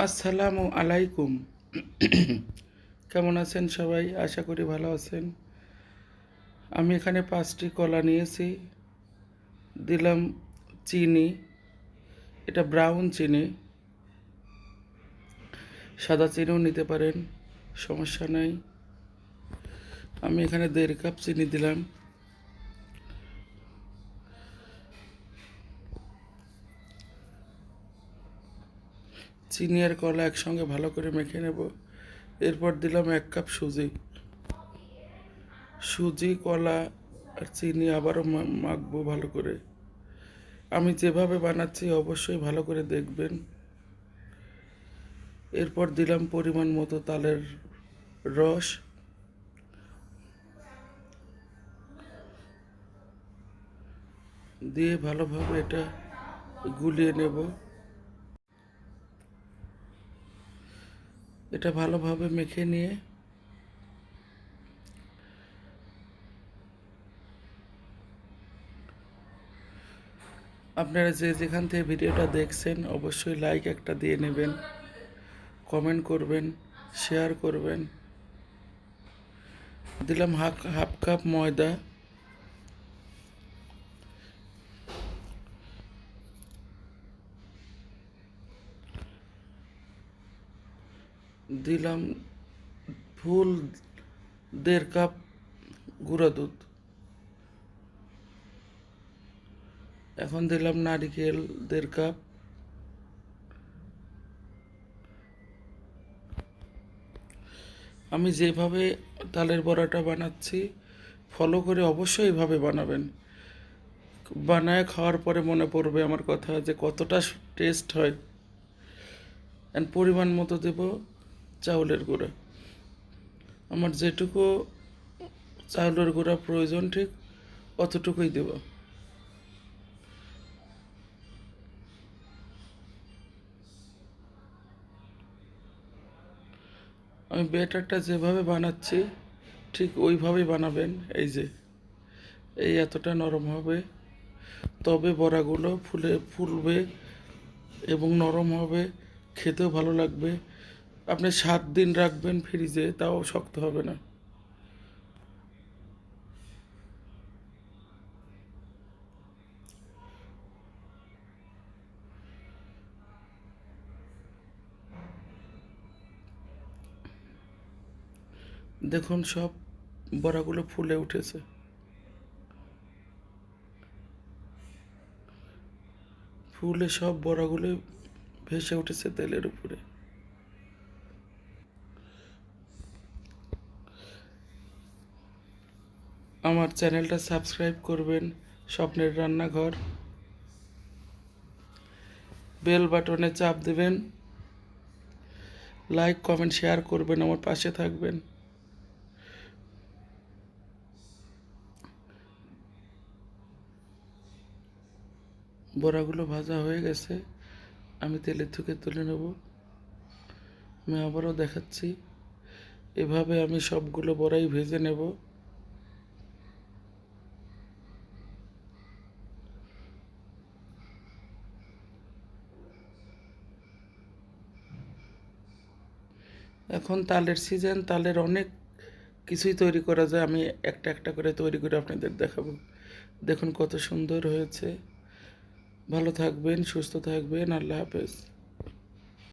আসসালামু আলাইকুম। কেমন আছেন সবাই? আশা করি ভালো আছেন। আমি এখানে 5টি কলা নিয়েছি, দিলাম চিনি, এটা ব্রাউন চিনি, সাদা চিনিও নিতে পারেন, সমস্যা নাই। আমি এখানে 1.5 কাপ চিনি দিলাম। চিনি আর কলা একসঙ্গে ভালো করে মেখে নেব। এরপর দিলাম 1 কাপ সুজি। সুজি, কলা আর চিনি আবারও মাখবো ভালো করে। আমি যেভাবে বানাচ্ছি অবশ্যই ভালো করে দেখবেন। এরপর দিলাম পরিমাণ মতো তালের রস। দিয়ে ভালোভাবে এটা গুলিয়ে নেব। এটা ভালোভাবে মেখে নিয়ে আপনারা যে যেখান থেকে ভিডিওটা দেখছেন অবশ্যই লাইক একটা দিয়ে নেবেন, কমেন্ট করবেন, শেয়ার করবেন। দিলাম হাফ কাপ ময়দা। দিলাম ফুল 1.5 কাপ গুঁড়া দুধ। এখন দিলাম নারকেল 1.5 কাপ। আমি যেভাবে তালের বড়াটা বানাচ্ছি ফলো করে অবশ্যই এভাবে বানাবেন। বানায় খাওয়ার পরে মনে পড়বে আমার কথা যে কতটা টেস্ট হয়। অ্যান্ড পরিমাণ মতো দেব চাউলের গুঁড়া। আমার যেটুকু চাউলের গুঁড়া প্রয়োজন ঠিক অতটুকুই দেব। আমি ব্যাটারটা যেভাবে বানাচ্ছি ঠিক ওইভাবেই বানাবেন। এই যে এই এতটা নরম হবে, তবে বড়াগুলো ফুলবে এবং নরম হবে, খেতেও ভালো লাগবে। আপনি 7 দিন রাখবেন ফ্রিজে, তাও শক্ত হবে না। দেখুন সব বড়াগুলো ফুলে উঠেছে। ফুলে সব বড়াগুলো ভেসে উঠেছে তেলের উপরে। আমার চ্যানেলটা সাবস্ক্রাইব করবেন, স্বপ্নের রান্নাঘর। বেল বাটনে চাপ দেবেন, লাইক কমেন্ট শেয়ার করবেন, আমার পাশে থাকবেন। বড়াগুলো ভাজা হয়ে গেছে, আমি তেলের থেকে তুলে নেব। আমি আবারও দেখাচ্ছি, এভাবে আমি সবগুলো বড়াই ভেজে নেব। এখন তালের সিজন, তালের অনেক কিছুই তৈরি করা যায়। আমি একটা একটা করে তৈরি করে আপনাদের দেখাবো। দেখুন কত সুন্দর হয়েছে। ভালো থাকবেন, সুস্থ থাকবেন। আল্লাহ হাফেজ।